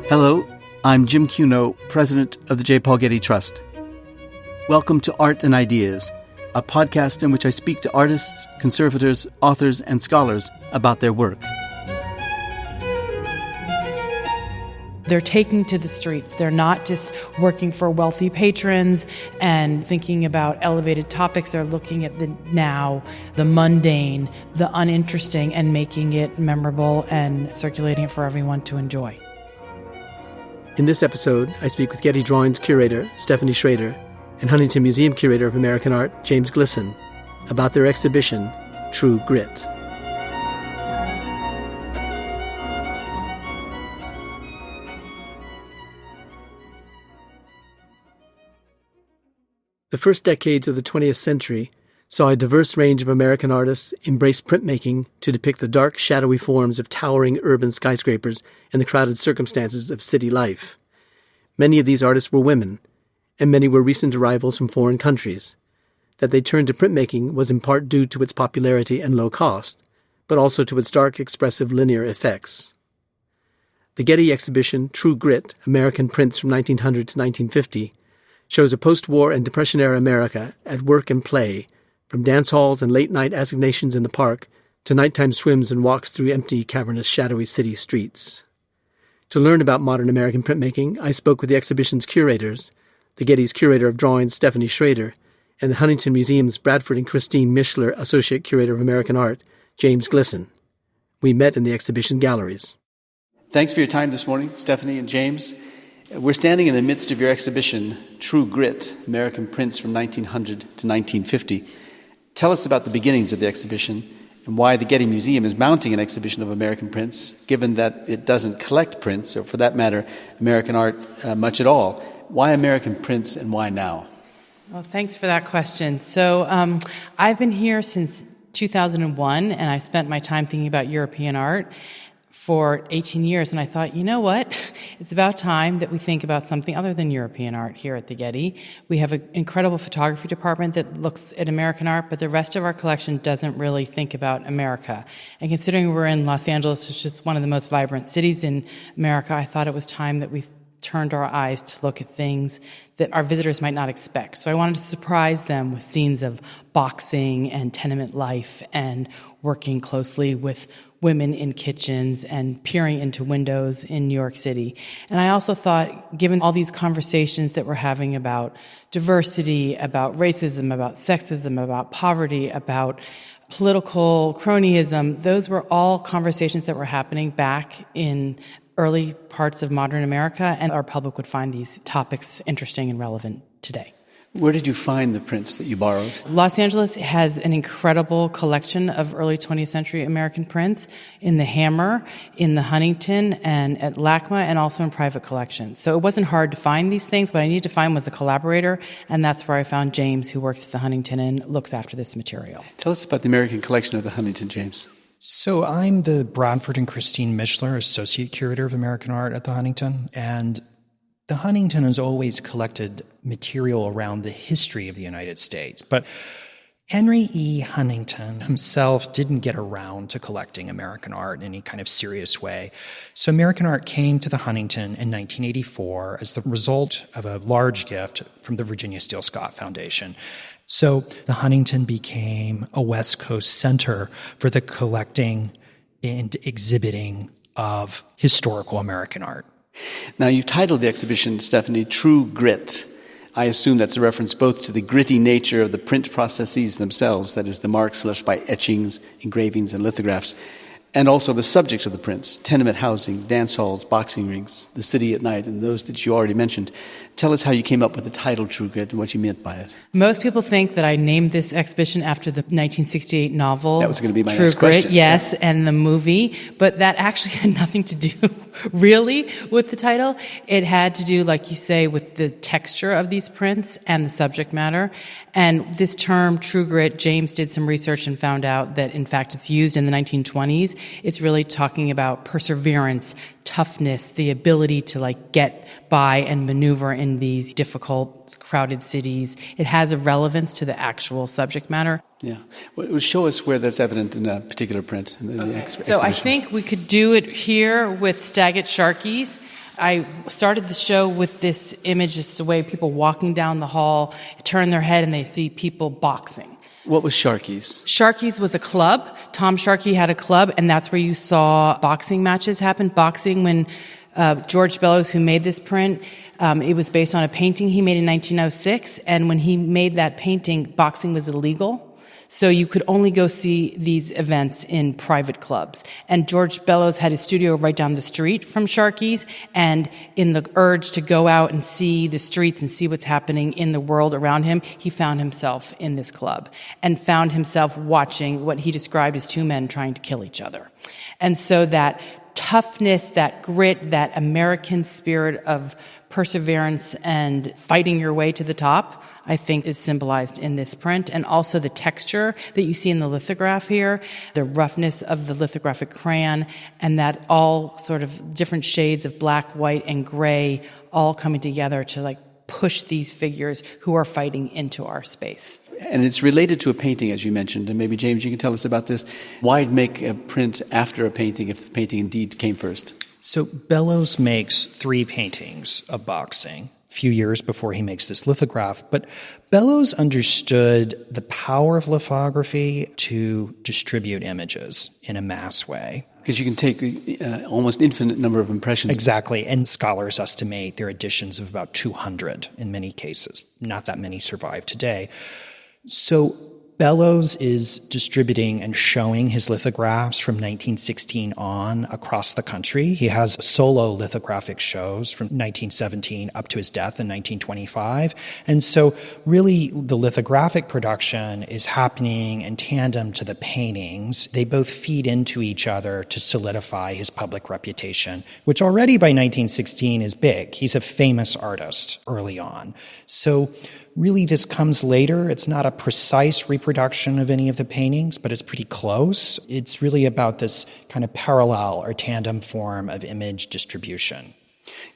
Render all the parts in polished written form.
Hello, I'm Jim Cuno, president of the J. Paul Getty Trust. Welcome to Art and Ideas, a podcast in which I speak to artists, conservators, authors, and scholars about their work. They're taking to the streets. They're not just working for wealthy patrons and thinking about elevated topics. They're looking at the now, the mundane, the uninteresting, and making it memorable and circulating it for everyone to enjoy. In this episode, I speak with Getty Drawings curator Stephanie Schrader and Huntington Museum curator of American art James Glisson about their exhibition, True Grit. The first decades of the 20th century saw a diverse range of American artists embrace printmaking to depict the dark, shadowy forms of towering urban skyscrapers and the crowded circumstances of city life. Many of these artists were women, and many were recent arrivals from foreign countries. That they turned to printmaking was in part due to its popularity and low cost, but also to its dark, expressive linear effects. The Getty exhibition, True Grit, American Prints from 1900 to 1950, shows a post-war and Depression-era America at work and play, from dance halls and late-night assignations in the park to nighttime swims and walks through empty, cavernous, shadowy city streets. To learn about modern American printmaking, I spoke with the exhibition's curators, the Getty's curator of drawings, Stephanie Schrader, and the Huntington Museum's Bradford and Christine Mishler Associate Curator of American Art, James Glisson. We met in the exhibition galleries. Thanks for your time this morning, Stephanie and James. We're standing in the midst of your exhibition, True Grit, American Prints from 1900 to 1950. Tell us about the beginnings of the exhibition and why the Getty Museum is mounting an exhibition of American prints, given that it doesn't collect prints, or for that matter, American art much at all. Why American prints and why now? Well, thanks for that question. So I've been here since 2001, and I spent my time thinking about European art for 18 years, and I thought, you know what? It's about time that we think about something other than European art here at the Getty. We have an incredible photography department that looks at American art, but the rest of our collection doesn't really think about America. And considering we're in Los Angeles, which is one of the most vibrant cities in America, I thought it was time that we turned our eyes to look at things that our visitors might not expect. So I wanted to surprise them with scenes of boxing and tenement life and working closely with women in kitchens and peering into windows in New York City. And I also thought, given all these conversations that we're having about diversity, about racism, about sexism, about poverty, about political cronyism, those were all conversations that were happening back in early parts of modern America, and our public would find these topics interesting and relevant today. Where did you find the prints that you borrowed? Los Angeles has an incredible collection of early 20th century American prints in the Hammer, in the Huntington, and at LACMA, and also in private collections. So it wasn't hard to find these things. What I needed to find was a collaborator, and that's where I found James, who works at the Huntington and looks after this material. Tell us about the American collection of the Huntington, James. So I'm the Bradford and Christine Mishler Associate Curator of American Art at the Huntington, and the Huntington has always collected material around the history of the United States, but Henry E. Huntington himself didn't get around to collecting American art in any kind of serious way. So American art came to the Huntington in 1984 as the result of a large gift from the Virginia Steele Scott Foundation. So the Huntington became a West Coast center for the collecting and exhibiting of historical American art. Now, you've titled the exhibition, Stephanie, True Grit. I assume that's a reference both to the gritty nature of the print processes themselves, that is, the marks left by etchings, engravings, and lithographs, and also the subjects of the prints, tenement housing, dance halls, boxing rings, the city at night, and those that you already mentioned. Tell us how you came up with the title True Grit and what you meant by it. Most people think that I named this exhibition after the 1968 novel. That was going to be my True next Grit, question. yes, and the movie, but that actually had nothing to do really with the title. It had to do, like you say, with the texture of these prints and the subject matter. And this term, True Grit, James did some research and found out that, in fact, it's used in the 1920s. It's really talking about perseverance, toughness, the ability to get by and maneuver in these difficult, crowded cities. It has a relevance to the actual subject matter. Yeah. Well, show us where that's evident in a particular print in the exhibition. So I think we could do it here with Stagget Sharkies. I started the show with this image, just the way people walking down the hall turn their head and they see people boxing. What was Sharkey's? Sharkey's was a club. Tom Sharkey had a club, and that's where you saw boxing matches happen. Boxing, when George Bellows, who made this print, it was based on a painting he made in 1906, and when he made that painting, boxing was illegal. So you could only go see these events in private clubs. And George Bellows had his studio right down the street from Sharkey's, and in the urge to go out and see the streets and see what's happening in the world around him, he found himself in this club and found himself watching what he described as two men trying to kill each other. And so that toughness, that grit, that American spirit of perseverance and fighting your way to the top, I think is symbolized in this print. And also the texture that you see in the lithograph here, the roughness of the lithographic crayon, and that all sort of different shades of black, white, and gray all coming together to push these figures who are fighting into our space. And it's related to a painting, as you mentioned, and maybe, James, you can tell us about this. Why make a print after a painting if the painting indeed came first? So Bellows makes 3 paintings of boxing a few years before he makes this lithograph, but Bellows understood the power of lithography to distribute images in a mass way. Because you can take almost infinite number of impressions. Exactly, and scholars estimate there are editions of about 200 in many cases. Not that many survive today. So Bellows is distributing and showing his lithographs from 1916 on across the country. He has solo lithographic shows from 1917 up to his death in 1925. And so really the lithographic production is happening in tandem to the paintings. They both feed into each other to solidify his public reputation, which already by 1916 is big. He's a famous artist early on. So really, this comes later. It's not a precise reproduction of any of the paintings, but it's pretty close. It's really about this kind of parallel or tandem form of image distribution.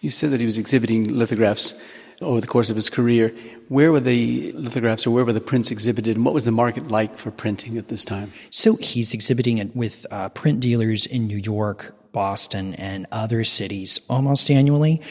You said that he was exhibiting lithographs over the course of his career. Where were the lithographs or where were the prints exhibited, and what was the market like for printing at this time? So he's exhibiting it with print dealers in New York, Boston, and other cities almost annually.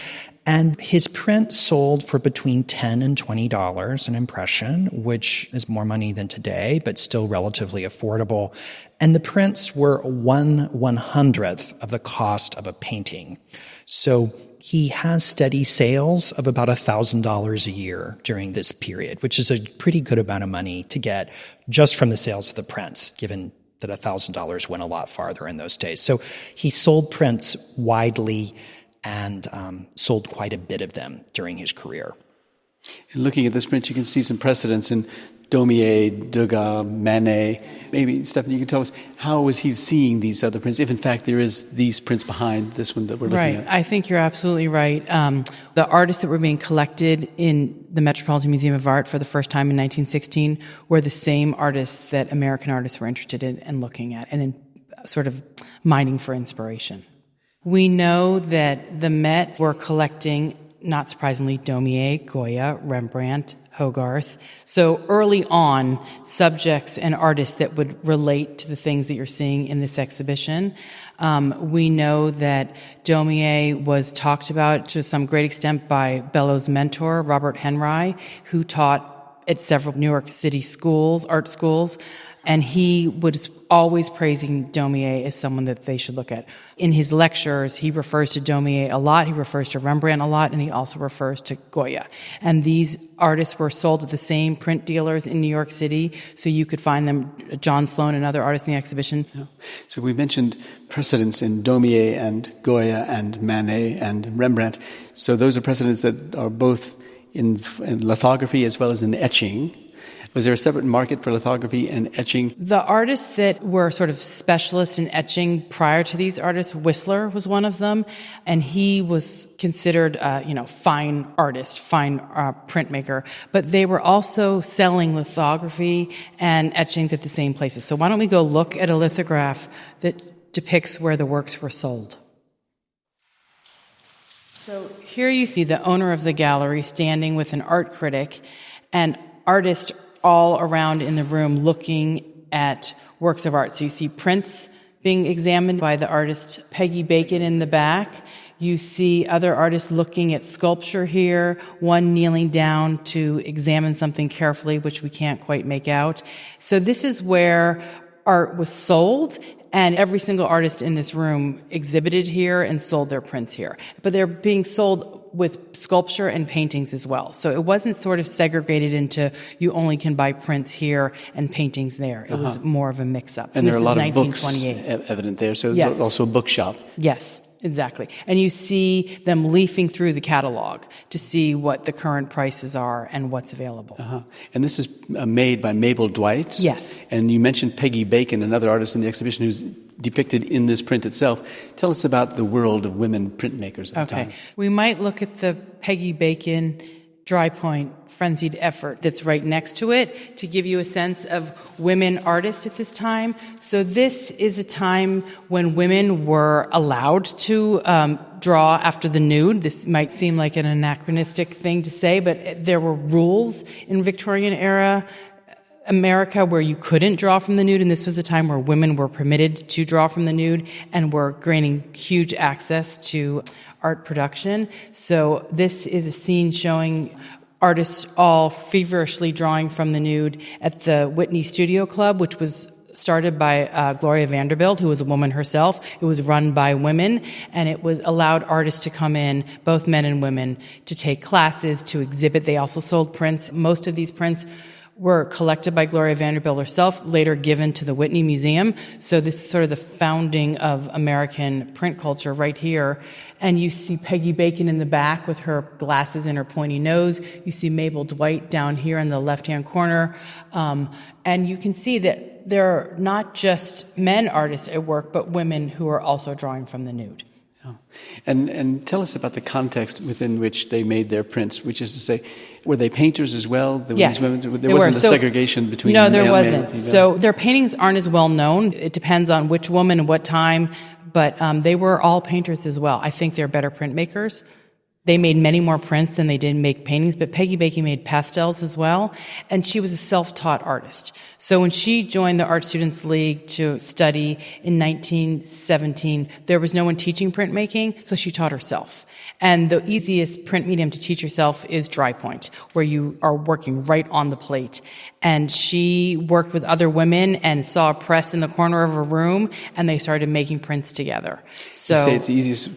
And his print sold for between $10 and $20 an impression, which is more money than today, but still relatively affordable. And the prints were 1/100th of the cost of a painting. So he has steady sales of about $1,000 a year during this period, which is a pretty good amount of money to get just from the sales of the prints, given that $1,000 went a lot farther in those days. So he sold prints widely and sold quite a bit of them during his career. And looking at this print, you can see some precedents in Daumier, Degas, Manet. Maybe, Stephanie, you can tell us, how was he seeing these other prints, if in fact there is these prints behind this one that we're looking at? Right. I think you're absolutely right. The artists that were being collected in the Metropolitan Museum of Art for the first time in 1916 were the same artists that American artists were interested in and looking at and in sort of mining for inspiration. We know that the Met were collecting, not surprisingly, Daumier, Goya, Rembrandt, Hogarth. So early on, subjects and artists that would relate to the things that you're seeing in this exhibition. We know that Daumier was talked about to some great extent by Bellows' mentor, Robert Henry, who taught at several New York City schools, art schools. And he was always praising Daumier as someone that they should look at. In his lectures, he refers to Daumier a lot, he refers to Rembrandt a lot, and he also refers to Goya. And these artists were sold at the same print dealers in New York City, so you could find them, John Sloan and other artists in the exhibition. Yeah. So we mentioned precedents in Daumier and Goya and Manet and Rembrandt. So those are precedents that are both in lithography as well as in etching. Was there a separate market for lithography and etching? The artists that were sort of specialists in etching prior to these artists, Whistler was one of them, and he was considered, fine artist, fine printmaker. But they were also selling lithography and etchings at the same places. So why don't we go look at a lithograph that depicts where the works were sold? So here you see the owner of the gallery standing with an art critic and artists all around in the room looking at works of art. So you see prints being examined by the artist Peggy Bacon in the back. You see other artists looking at sculpture here, one kneeling down to examine something carefully, which we can't quite make out. So this is where art was sold, and every single artist in this room exhibited here and sold their prints here. But they're being sold with sculpture and paintings as well. So it wasn't sort of segregated into you only can buy prints here and paintings there. It was more of a mix-up. And there are a lot of books evident there, so it's also a bookshop. Yes, exactly. And you see them leafing through the catalog to see what the current prices are and what's available. And this is made by Mabel Dwight. Yes. And you mentioned Peggy Bacon, another artist in the exhibition who's depicted in this print itself. Tell us about the world of women printmakers at the time. We might look at the Peggy Bacon dry point frenzied effort that's right next to it to give you a sense of women artists at this time. So this is a time when women were allowed to draw after the nude. This might seem like an anachronistic thing to say, but there were rules in Victorian era America where you couldn't draw from the nude, and this was the time where women were permitted to draw from the nude and were gaining huge access to art production. So this is a scene showing artists all feverishly drawing from the nude at the Whitney Studio Club, which was started by Gloria Vanderbilt, who was a woman herself. It was run by women, and it was allowed artists to come in, both men and women, to take classes, to exhibit. They also sold prints. Most of these prints were collected by Gloria Vanderbilt herself, later given to the Whitney Museum. So this is sort of the founding of American print culture right here. And you see Peggy Bacon in the back with her glasses and her pointy nose. You see Mabel Dwight down here in the left-hand corner. And you can see that there are not just men artists at work, but women who are also drawing from the nude. And tell us about the context within which they made their prints, which is to say, were they painters as well? Yes, there wasn't a segregation between no, there male wasn't. and female. So their paintings aren't as well known. It depends on which woman and what time, but they were all painters as well. I think they're better printmakers. They made many more prints than they did make paintings, but Peggy Bacon made pastels as well, and she was a self-taught artist. So when she joined the Art Students League to study in 1917, there was no one teaching printmaking, so she taught herself. And the easiest print medium to teach yourself is dry point, where you are working right on the plate. And she worked with other women and saw a press in the corner of a room, and they started making prints together. So, you say it's the easiest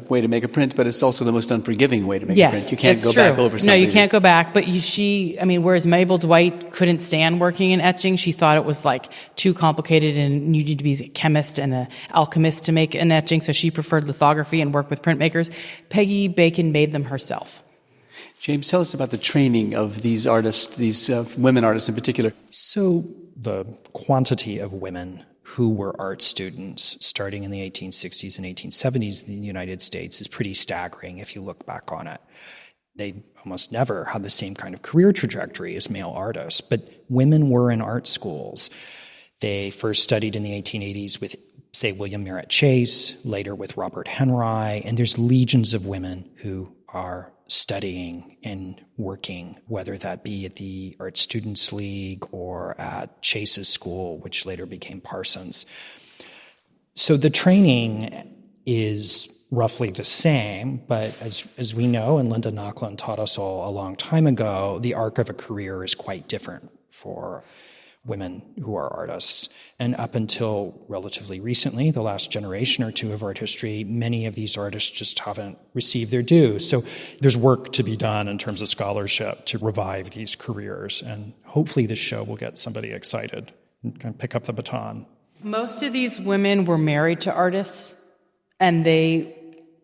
way to make a print, but it's also the most unforgiving way to make a print. You can't go back over something. No, you can't go back. But whereas Mabel Dwight couldn't stand working in etching, she thought it was like too complicated and you need to be a chemist and an alchemist to make an etching, so she preferred lithography and worked with printmakers. Peggy Bacon made them herself. James, tell us about the training of these artists, these women artists in particular. So the quantity of women who were art students starting in the 1860s and 1870s in the United States is pretty staggering if you look back on it. They almost never had the same kind of career trajectory as male artists, but women were in art schools. They first studied in the 1880s with, say, William Merritt Chase, later with Robert Henry, and there's legions of women who are studying and working, whether that be at the Art Students League or at Chase's school, which later became Parsons. So the training is roughly the same, but as we know, and Linda Nochlin taught us all a long time ago, the arc of a career is quite different for women who are artists. And up until relatively recently, the last generation or two of art history, many of these artists just haven't received their due. So there's work to be done in terms of scholarship to revive these careers. And hopefully this show will get somebody excited and kind of pick up the baton. Most of these women were married to artists, and they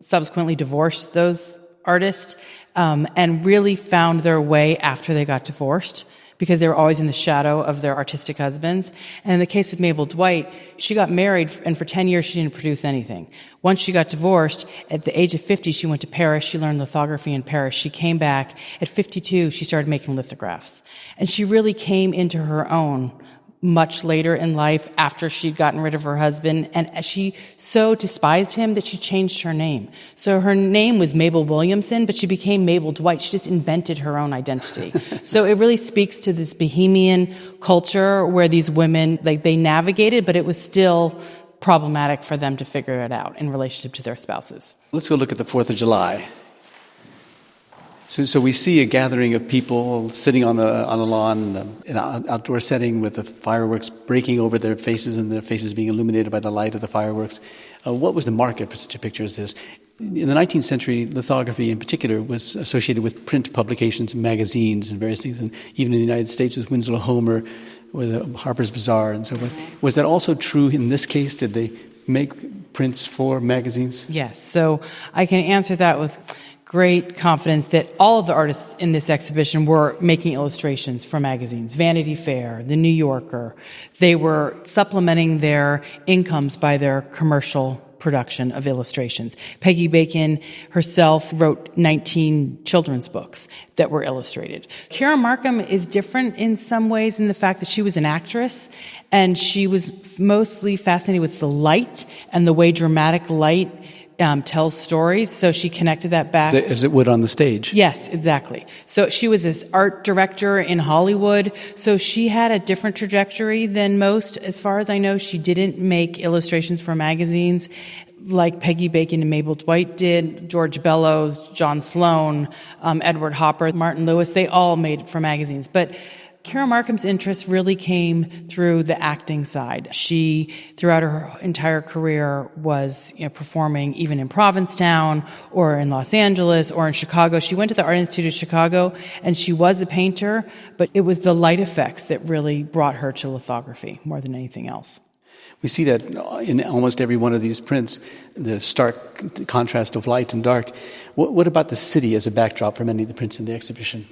subsequently divorced those artists and really found their way after they got divorced, because they were always in the shadow of their artistic husbands. And in the case of Mabel Dwight, she got married, and for 10 years she didn't produce anything. Once she got divorced, at the age of 50, she went to Paris. She learned lithography in Paris. She came back. At 52, she started making lithographs. And she really came into her own much later in life after she'd gotten rid of her husband, and she so despised him that she changed her name. So her name was Mabel Williamson, but she became Mabel Dwight. She just invented her own identity. So it really speaks to this bohemian culture where these women, like, they navigated, but it was still problematic for them to figure it out in relationship to their spouses. Let's go look at the 4th of July. So we see a gathering of people sitting on the lawn in an outdoor setting with the fireworks breaking over their faces and their faces being illuminated by the light of the fireworks. What was the market for such a picture as this? In the 19th century, lithography in particular was associated with print publications, magazines, and various things. And even in the United States with Winslow Homer, with Harper's Bazaar and so forth. Was that also true in this case? Did they make prints for magazines? Yes. So I can answer that with great confidence that all of the artists in this exhibition were making illustrations for magazines. Vanity Fair, The New Yorker. They were supplementing their incomes by their commercial production of illustrations. Peggy Bacon herself wrote 19 children's books that were illustrated. Kira Markham is different in some ways in the fact that she was an actress, and she was mostly fascinated with the light and the way dramatic light tells stories, so she connected that back. As it would on the stage. Yes, exactly. So she was this art director in Hollywood, so she had a different trajectory than most. As far as I know, she didn't make illustrations for magazines like Peggy Bacon and Mabel Dwight did, George Bellows, John Sloan, Edward Hopper, Martin Lewis. They all made it for magazines. But Kira Markham's interest really came through the acting side. She, throughout her entire career, was performing even in Provincetown or in Los Angeles or in Chicago. She went to the Art Institute of Chicago, and she was a painter, but it was the light effects that really brought her to lithography more than anything else. We see that in almost every one of these prints, the stark contrast of light and dark. What about the city as a backdrop for many of the prints in the exhibition?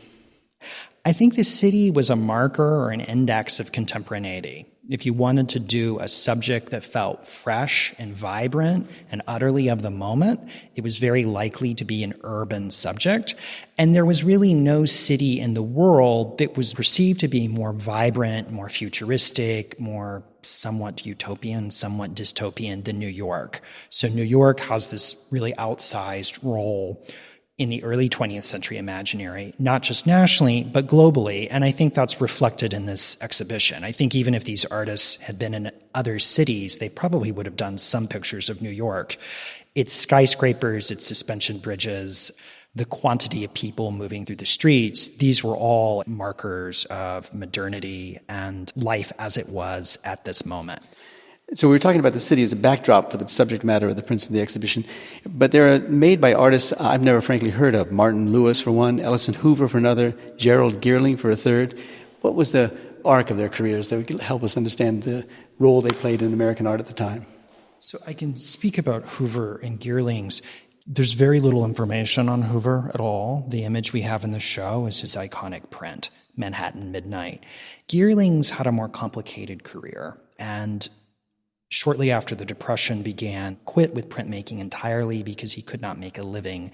I think the city was a marker or an index of contemporaneity. If you wanted to do a subject that felt fresh and vibrant and utterly of the moment, it was very likely to be an urban subject. And there was really no city in the world that was perceived to be more vibrant, more futuristic, more somewhat utopian, somewhat dystopian than New York. So New York has this really outsized role in the early 20th century imaginary, not just nationally, but globally. And I think that's reflected in this exhibition. I think even if these artists had been in other cities, they probably would have done some pictures of New York. Its skyscrapers, its suspension bridges, the quantity of people moving through the streets, these were all markers of modernity and life as it was at this moment. So we were talking about the city as a backdrop for the subject matter of the prints in the exhibition, but they're made by artists I've never frankly heard of. Martin Lewis for one, Ellison Hoover for another, Gerald Geerling for a third. What was the arc of their careers that would help us understand the role they played in American art at the time? So I can speak about Hoover and Geerling's. There's very little information on Hoover at all. The image we have in the show is his iconic print, Manhattan Midnight. Geerling's had a more complicated career, and shortly after the Depression began, quit with printmaking entirely because he could not make a living,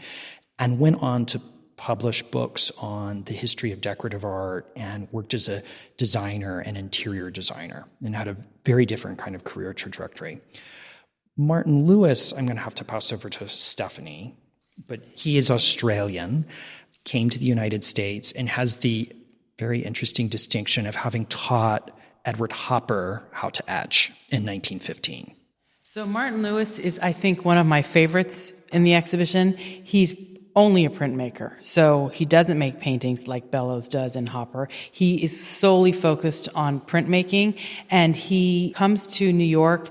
and went on to publish books on the history of decorative art and worked as a designer and interior designer and had a very different kind of career trajectory. Martin Lewis, I'm going to have to pass over to Stephanie, but he is Australian, came to the United States, and has the very interesting distinction of having taught Edward Hopper how to etch in 1915. So Martin Lewis is, I think, one of my favorites in the exhibition. He's only a printmaker, so he doesn't make paintings like Bellows does and Hopper. He is solely focused on printmaking, and he comes to New York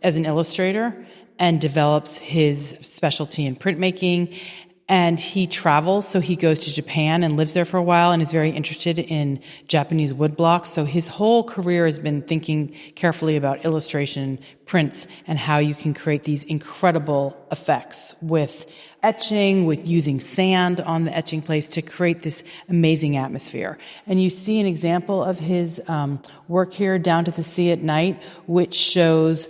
as an illustrator and develops his specialty in printmaking. And he travels, so he goes to Japan and lives there for a while and is very interested in Japanese woodblocks. So his whole career has been thinking carefully about illustration, prints, and how you can create these incredible effects with etching, with using sand on the etching place to create this amazing atmosphere. And you see an example of his work here, Down to the Sea at Night, which shows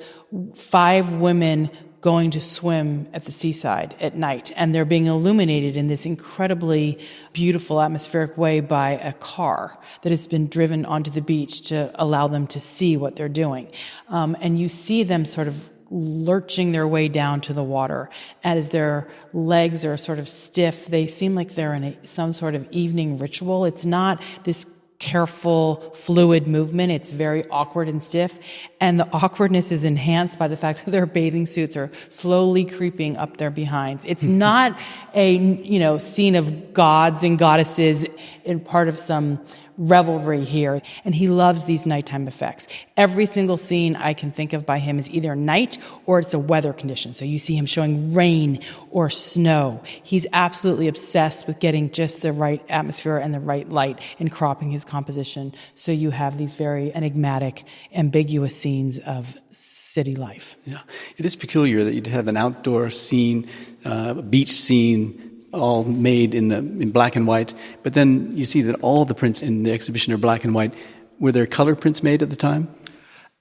5 women going to swim at the seaside at night, and they're being illuminated in this incredibly beautiful atmospheric way by a car that has been driven onto the beach to allow them to see what they're doing. And you see them sort of lurching their way down to the water. As their legs are sort of stiff, they seem like they're in some sort of evening ritual. It's not this careful, fluid movement. It's very awkward and stiff. And the awkwardness is enhanced by the fact that their bathing suits are slowly creeping up their behinds. It's not a, scene of gods and goddesses in part of some revelry here. And he loves these nighttime effects. Every single scene I can think of by him is either night or it's a weather condition. So you see him showing rain or snow. He's absolutely obsessed with getting just the right atmosphere and the right light and cropping his composition. So you have these very enigmatic, ambiguous scenes of city life. Yeah, it is peculiar that you'd have an outdoor scene, a beach scene, all made in black and white, but then you see that all the prints in the exhibition are black and white. Were there color prints made at the time?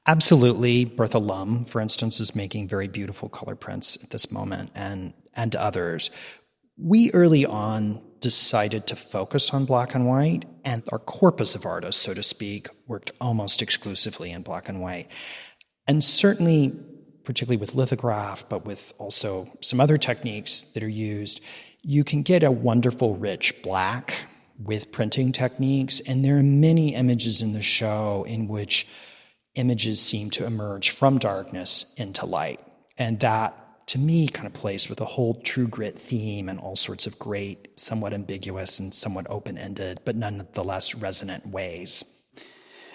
Absolutely. Bertha Lum, for instance, is making very beautiful color prints at this moment, and others. We early on decided to focus on black and white, and our corpus of artists, so to speak, worked almost exclusively in black and white. And certainly, particularly with lithograph, but with also some other techniques that are used, you can get a wonderful, rich black with printing techniques, and there are many images in the show in which images seem to emerge from darkness into light. And that, to me, kind of plays with the whole true grit theme and all sorts of great, somewhat ambiguous and somewhat open-ended, but nonetheless resonant ways.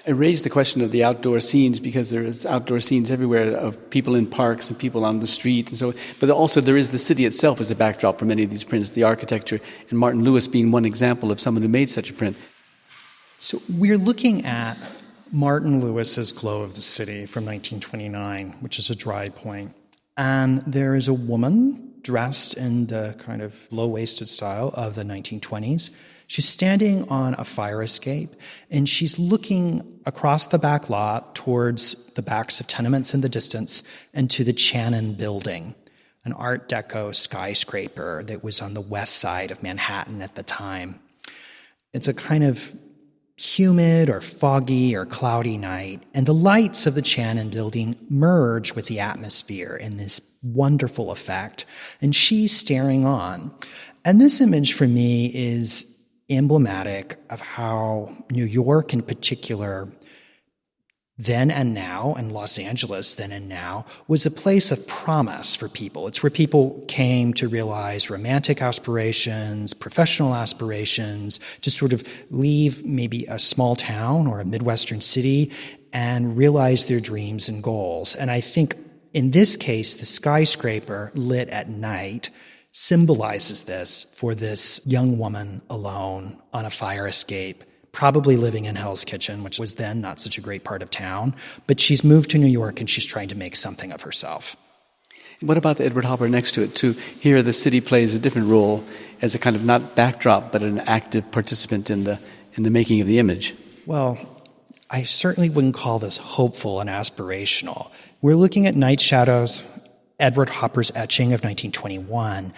I raised the question of the outdoor scenes because there's outdoor scenes everywhere of people in parks and people on the street and so. But also there is the city itself as a backdrop for many of these prints, the architecture, and Martin Lewis being one example of someone who made such a print. So we're looking at Martin Lewis's Glow of the City from 1929, which is a dry point. And there is a woman dressed in the kind of low-waisted style of the 1920s. She's standing on a fire escape, and she's looking across the back lot towards the backs of tenements in the distance and to the Channon Building, an Art Deco skyscraper that was on the west side of Manhattan at the time. It's a kind of humid or foggy or cloudy night, and the lights of the Channon Building merge with the atmosphere in this wonderful effect, and she's staring on. And this image for me is emblematic of how New York in particular, then and now, and Los Angeles then and now, was a place of promise for people. It's where people came to realize romantic aspirations, professional aspirations, to sort of leave maybe a small town or a Midwestern city and realize their dreams and goals. And I think in this case, the skyscraper lit at night symbolizes this for this young woman alone on a fire escape, probably living in Hell's Kitchen, which was then not such a great part of town, but she's moved to New York and she's trying to make something of herself. What about the Edward Hopper next to it, too? Here the city plays a different role as a kind of not backdrop, but an active participant in the making of the image. Well, I certainly wouldn't call this hopeful and aspirational. We're looking at Night Shadows, Edward Hopper's etching of 1921.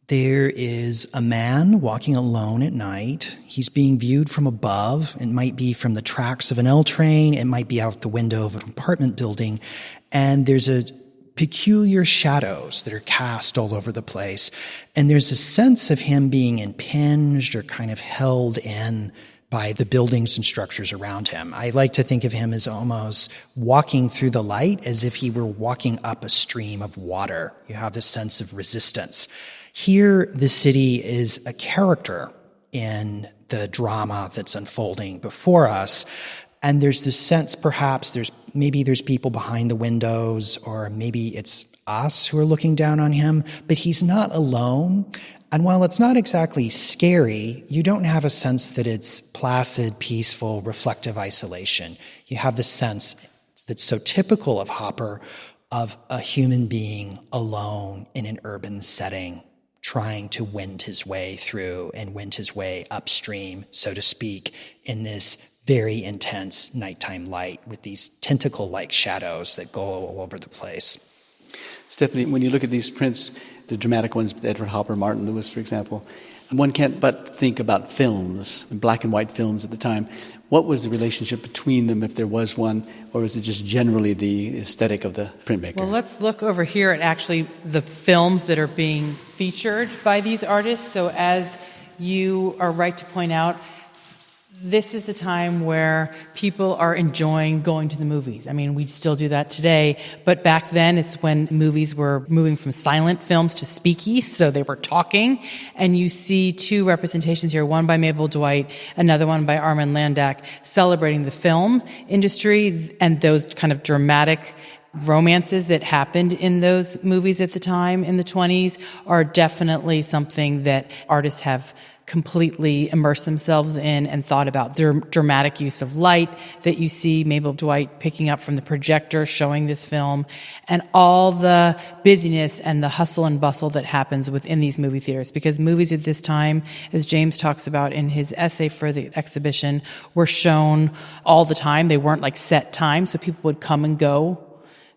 There is a man walking alone at night. He's being viewed from above. It might be from the tracks of an L train. It might be out the window of an apartment building. And there's a peculiar shadows that are cast all over the place. And there's a sense of him being impinged or kind of held in by the buildings and structures around him. I like to think of him as almost walking through the light as if he were walking up a stream of water. You have this sense of resistance. Here, the city is a character in the drama that's unfolding before us. And there's this sense, perhaps, there's people behind the windows, or maybe it's us who are looking down on him, but he's not alone. And while it's not exactly scary, you don't have a sense that it's placid, peaceful, reflective isolation. You have the sense that's so typical of Hopper of a human being alone in an urban setting, trying to wend his way through and wend his way upstream, so to speak, in this very intense nighttime light with these tentacle-like shadows that go all over the place. Stephanie, when you look at these prints, the dramatic ones, Edward Hopper, Martin Lewis, for example, one can't but think about films, black and white films at the time. What was the relationship between them, if there was one, or was it just generally the aesthetic of the printmaker? Well, let's look over here at actually the films that are being featured by these artists. So as you are right to point out, This is the time where people are enjoying going to the movies. I mean, we still do that today, but back then it's when movies were moving from silent films to speakies, so they were talking. And you see two representations here, one by Mabel Dwight, another one by Armin Landak, celebrating the film industry and those kind of dramatic romances that happened in those movies at the time in the 20s are definitely something that artists have completely immersed themselves in and thought about. Their dramatic use of light that you see Mabel Dwight picking up from the projector showing this film, and all the busyness and the hustle and bustle that happens within these movie theaters. Because movies at this time, as James talks about in his essay for the exhibition, were shown all the time. They weren't like set times, so people would come and go.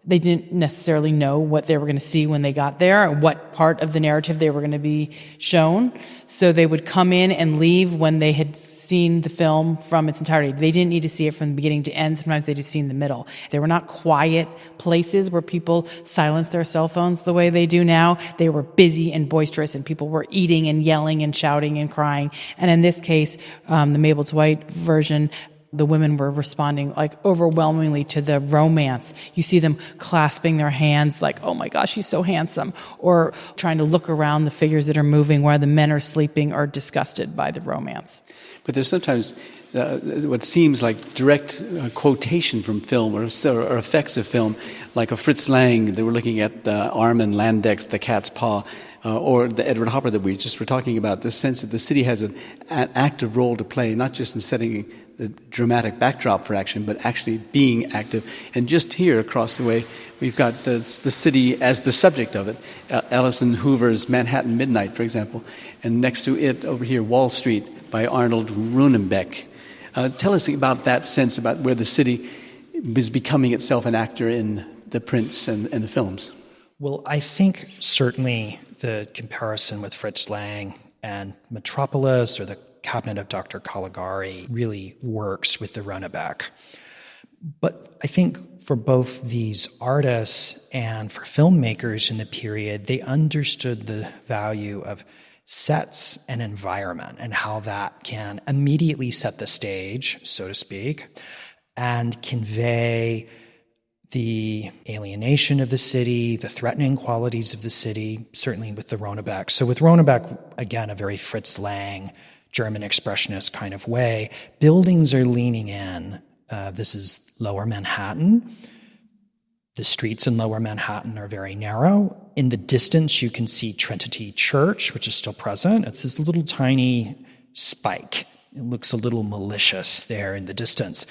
They didn't necessarily know what they were going to see when they got there, or what part of the narrative they were going to be shown. So they would come in and leave when they had seen the film from its entirety. They didn't need to see it from the beginning to end. Sometimes they just seen the middle. They were not quiet places where people silence their cell phones the way they do now. They were busy and boisterous, and people were eating and yelling and shouting and crying. And in this case, the Mabel Dwight version, the women were responding like overwhelmingly to the romance. You see them clasping their hands like, oh my gosh, he's so handsome, or trying to look around the figures that are moving while the men are sleeping or disgusted by the romance. But there's sometimes what seems like direct quotation from film or effects of film, like a Fritz Lang. They were looking at Armin Landek's The Cat's Paw, or the Edward Hopper that we just were talking about, the sense that the city has an active role to play, not just in setting the dramatic backdrop for action, but actually being active. And just here across the way, we've got the city as the subject of it. Ellison Hoover's Manhattan Midnight, for example. And next to it, over here, Wall Street by Arnold Runenbeck. Tell us about that sense about where the city is becoming itself an actor in the prints and the films. Well, I think certainly the comparison with Fritz Lang and Metropolis or the Cabinet of Dr. Caligari really works with the Runenbeck. But I think for both these artists and for filmmakers in the period, they understood the value of sets and environment and how that can immediately set the stage, so to speak, and convey the alienation of the city, the threatening qualities of the city, certainly with the Runenbeck. So with Runenbeck, again, a very Fritz Lang, German expressionist kind of way, buildings are leaning in. This is Lower Manhattan. The streets in Lower Manhattan are very narrow. In the distance, you can see Trinity Church, which is still present. It's this little tiny spike. It looks a little malicious there in the distance.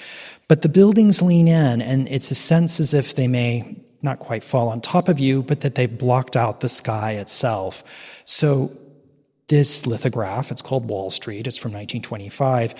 But the buildings lean in, and it's a sense as if they may not quite fall on top of you, but that they've blocked out the sky itself. So this lithograph, it's called Wall Street, it's from 1925,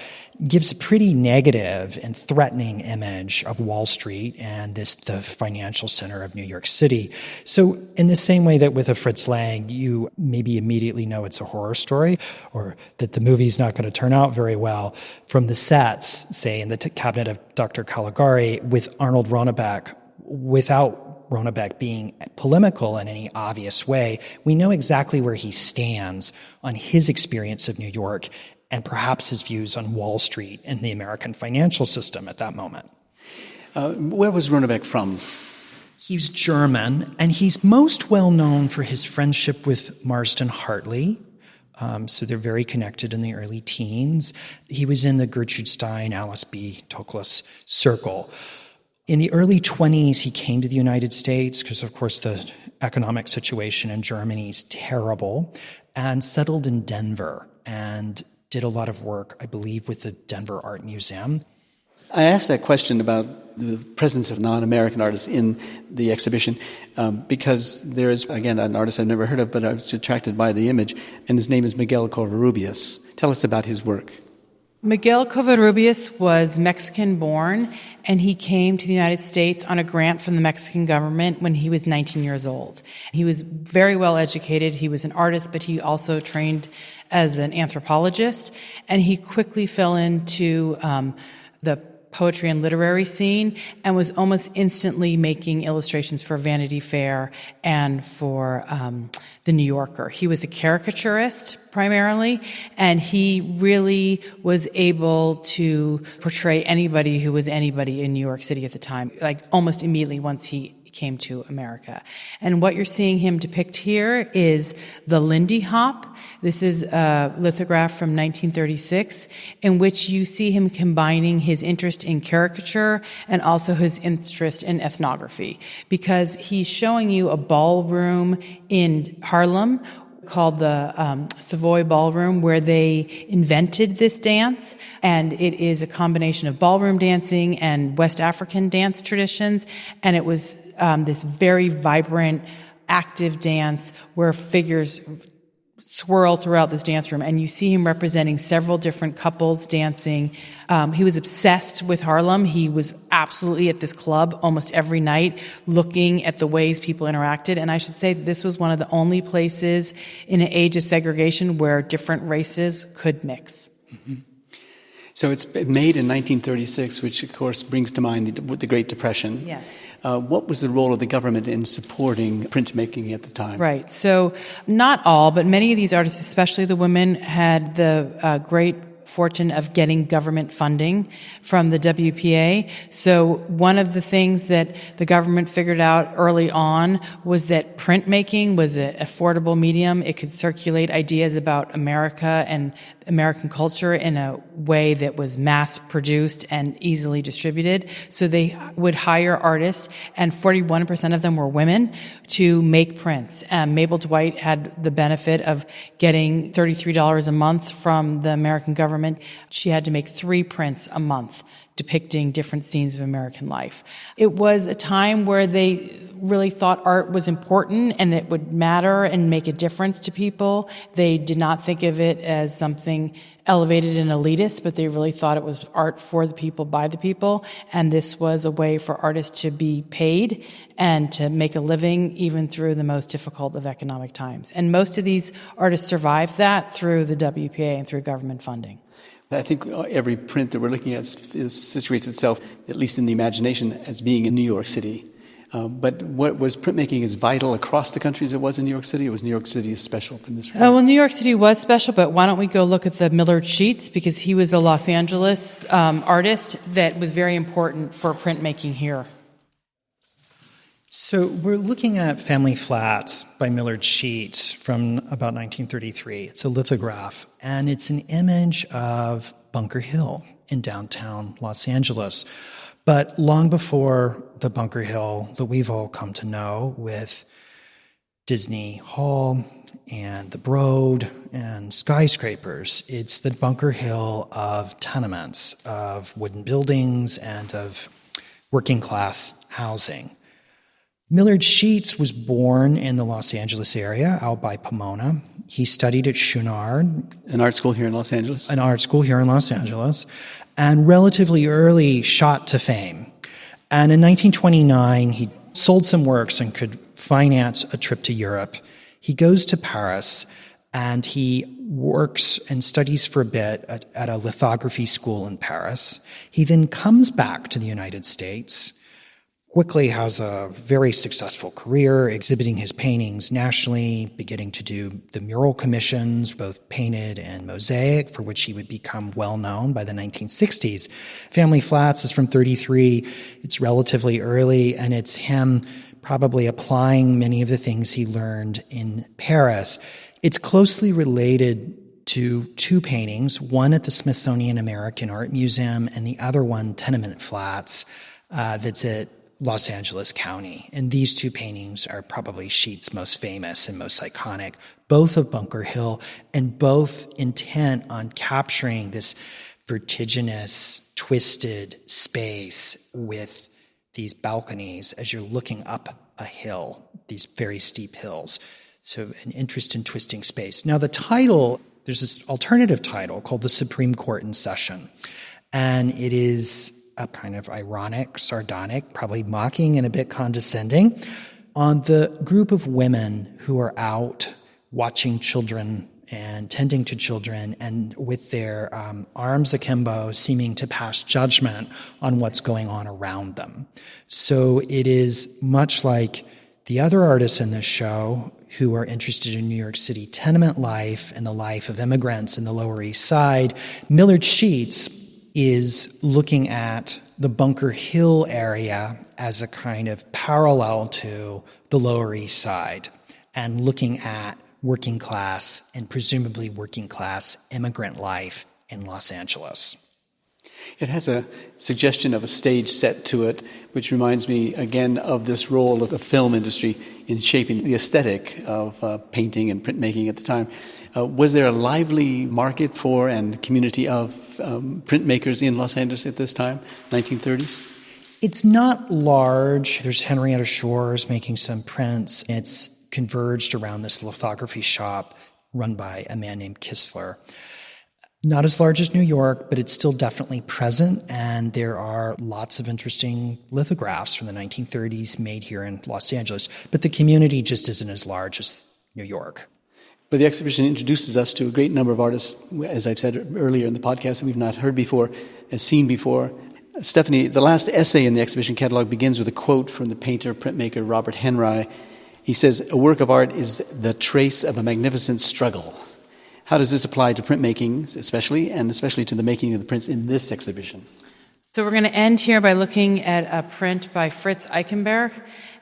gives a pretty negative and threatening image of Wall Street and the financial center of New York City. So in the same way that with a Fritz Lang, you maybe immediately know it's a horror story or that the movie's not going to turn out very well, from the sets, say in the Cabinet of Dr. Caligari, with Arnold Runenbeck, without Runenbeck being polemical in any obvious way, we know exactly where he stands on his experience of New York and perhaps his views on Wall Street and the American financial system at that moment. Where was Runenbeck from? He's German, and he's most well known for his friendship with Marsden Hartley. So they're very connected in the early teens. He was in the Gertrude Stein, Alice B. Toklas circle. In the early 20s, he came to the United States because, of course, the economic situation in Germany is terrible, and settled in Denver and did a lot of work, I believe, with the Denver Art Museum. I asked that question about the presence of non-American artists in the exhibition because there is, again, an artist I've never heard of, but I was attracted by the image, and his name is Miguel Covarrubias. Tell us about his work. Miguel Covarrubias was Mexican-born, and he came to the United States on a grant from the Mexican government when he was 19 years old. He was very well educated. He was an artist, but he also trained as an anthropologist, and he quickly fell into the poetry and literary scene and was almost instantly making illustrations for Vanity Fair and for The New Yorker. He was a caricaturist primarily, and he really was able to portray anybody who was anybody in New York City at the time, like almost immediately once he came to America. And what you're seeing him depict here is the Lindy Hop. This is a lithograph from 1936 in which you see him combining his interest in caricature and also his interest in ethnography, because he's showing you a ballroom in Harlem called the Savoy Ballroom, where they invented this dance, and it is a combination of ballroom dancing and West African dance traditions, and it was this very vibrant, active dance where figures swirl throughout this dance room, and you see him representing several different couples dancing. He was obsessed with Harlem. He was absolutely at this club almost every night looking at the ways people interacted, and I should say that this was one of the only places in an age of segregation where different races could mix. Mm-hmm. So it's made in 1936, which of course brings to mind the Great Depression. Yeah. What was the role of the government in supporting printmaking at the time? Right. So not all, but many of these artists, especially the women, had the great fortune of getting government funding from the WPA. So one of the things that the government figured out early on was that printmaking was an affordable medium. It could circulate ideas about America and American culture in a way that was mass-produced and easily distributed. So they would hire artists, and 41% of them were women, to make prints. Mabel Dwight had the benefit of getting $33 a month from the American government. She had to make 3 prints a month depicting different scenes of American life. It was a time where they really thought art was important and it would matter and make a difference to people. They did not think of it as something elevated and elitist, but they really thought it was art for the people, by the people, and this was a way for artists to be paid and to make a living even through the most difficult of economic times. And most of these artists survived that through the WPA and through government funding. I think every print that we're looking at situates itself, at least in the imagination, as being in New York City. But what was printmaking as vital across the country as it was in New York City? Or was New York City special in this regard? Well, New York City was special, but why don't we go look at the Millard Sheets, because he was a Los Angeles artist that was very important for printmaking here. So we're looking at Family Flats by Millard Sheets from about 1933. It's a lithograph, and it's an image of Bunker Hill in downtown Los Angeles. But long before the Bunker Hill that we've all come to know with Disney Hall and the Broad and skyscrapers, it's the Bunker Hill of tenements, of wooden buildings, and of working class housing. Millard Sheets was born in the Los Angeles area, out by Pomona. He studied at Chouinard. An art school here in Los Angeles? An art school here in Los Angeles. And relatively early shot to fame. And in 1929, he sold some works and could finance a trip to Europe. He goes to Paris, and he works and studies for a bit at a lithography school in Paris. He then comes back to the United States, quickly has a very successful career, exhibiting his paintings nationally, beginning to do the mural commissions, both painted and mosaic, for which he would become well known by the 1960s. Family Flats is from 33. It's relatively early, and it's him probably applying many of the things he learned in Paris. It's closely related to 2 paintings, one at the Smithsonian American Art Museum and the other one, Tenement Flats, that's at Los Angeles County. And these 2 paintings are probably Sheets' most famous and most iconic, both of Bunker Hill and both intent on capturing this vertiginous, twisted space with these balconies as you're looking up a hill, these very steep hills. So an interest in twisting space. Now the title, there's this alternative title called The Supreme Court in Session. And it is a kind of ironic, sardonic, probably mocking and a bit condescending, on the group of women who are out watching children and tending to children, and with their arms akimbo, seeming to pass judgment on what's going on around them. So it is much like the other artists in this show who are interested in New York City tenement life and the life of immigrants in the Lower East Side. Millard Sheets is looking at the Bunker Hill area as a kind of parallel to the Lower East Side, and looking at working class and presumably working class immigrant life in Los Angeles. It has a suggestion of a stage set to it, which reminds me again of this role of the film industry in shaping the aesthetic of painting and printmaking at the time. Was there a lively market for and community of printmakers in Los Angeles at this time, 1930s? It's not large. There's Henrietta Shores making some prints. It's converged around this lithography shop run by a man named Kistler. Not as large as New York, but it's still definitely present, and there are lots of interesting lithographs from the 1930s made here in Los Angeles, but the community just isn't as large as New York. But the exhibition introduces us to a great number of artists, as I've said earlier in the podcast, that we've not heard before, and seen before. Stephanie, the last essay in the exhibition catalog begins with a quote from the painter, printmaker Robert Henry. He says, "A work of art is the trace of a magnificent struggle." How does this apply to printmaking, especially to the making of the prints in this exhibition? So we're going to end here by looking at a print by Fritz Eichenberg.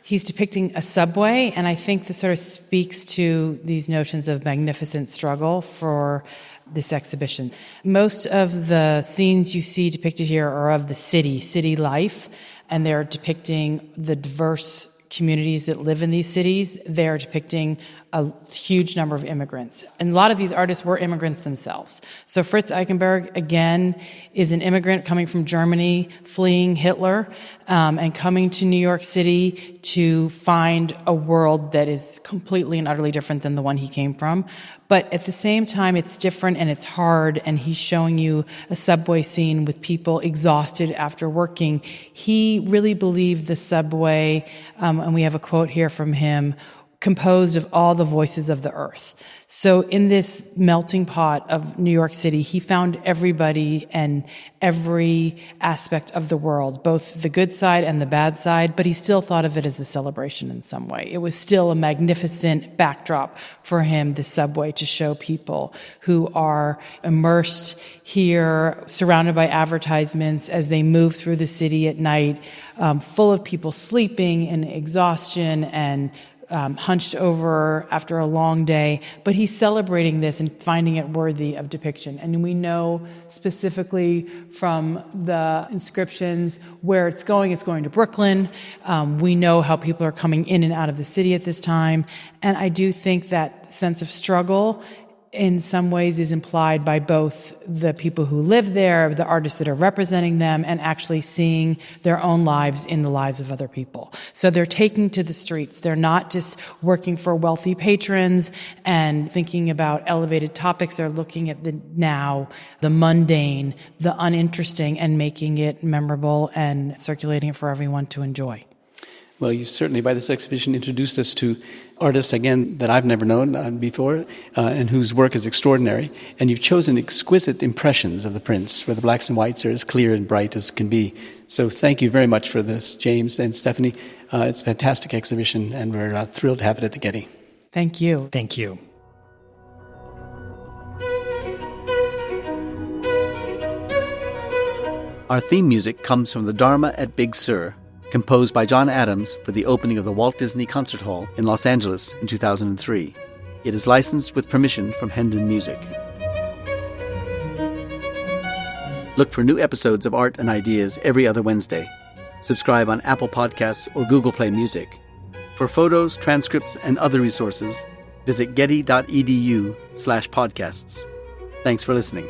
He's depicting a subway, and I think this sort of speaks to these notions of magnificent struggle for this exhibition. Most of the scenes you see depicted here are of the city life, and they're depicting the diverse communities that live in these cities. They're depicting a huge number of immigrants. And a lot of these artists were immigrants themselves. So Fritz Eichenberg, again, is an immigrant coming from Germany, fleeing Hitler, and coming to New York City to find a world that is completely and utterly different than the one he came from. But at the same time, it's different and it's hard, and he's showing you a subway scene with people exhausted after working. He really believed the subway, and we have a quote here from him, composed of all the voices of the earth. So in this melting pot of New York City, he found everybody and every aspect of the world, both the good side and the bad side, but he still thought of it as a celebration in some way. It was still a magnificent backdrop for him, the subway, to show people who are immersed here, surrounded by advertisements as they move through the city at night, full of people sleeping in exhaustion and hunched over after a long day, but he's celebrating this and finding it worthy of depiction. And we know specifically from the inscriptions where it's going to Brooklyn. We know how people are coming in and out of the city at this time. And I do think that sense of struggle in some ways is implied by both the people who live there, the artists that are representing them, and actually seeing their own lives in the lives of other people. So they're taking to the streets. They're not just working for wealthy patrons and thinking about elevated topics. They're looking at the now, the mundane, the uninteresting, and making it memorable and circulating it for everyone to enjoy. Well, you certainly, by this exhibition, introduced us to artists, again, that I've never known before, and whose work is extraordinary. And you've chosen exquisite impressions of the prints, where the blacks and whites are as clear and bright as can be. So thank you very much for this, James and Stephanie. It's a fantastic exhibition, and we're thrilled to have it at the Getty. Thank you. Thank you. Our theme music comes from the Dharma at Big Sur, composed by John Adams for the opening of the Walt Disney Concert Hall in Los Angeles in 2003. It is licensed with permission from Hendon Music. Look for new episodes of Art and Ideas every other Wednesday. Subscribe on Apple Podcasts or Google Play Music. For photos, transcripts, and other resources, visit getty.edu/podcasts. Thanks for listening.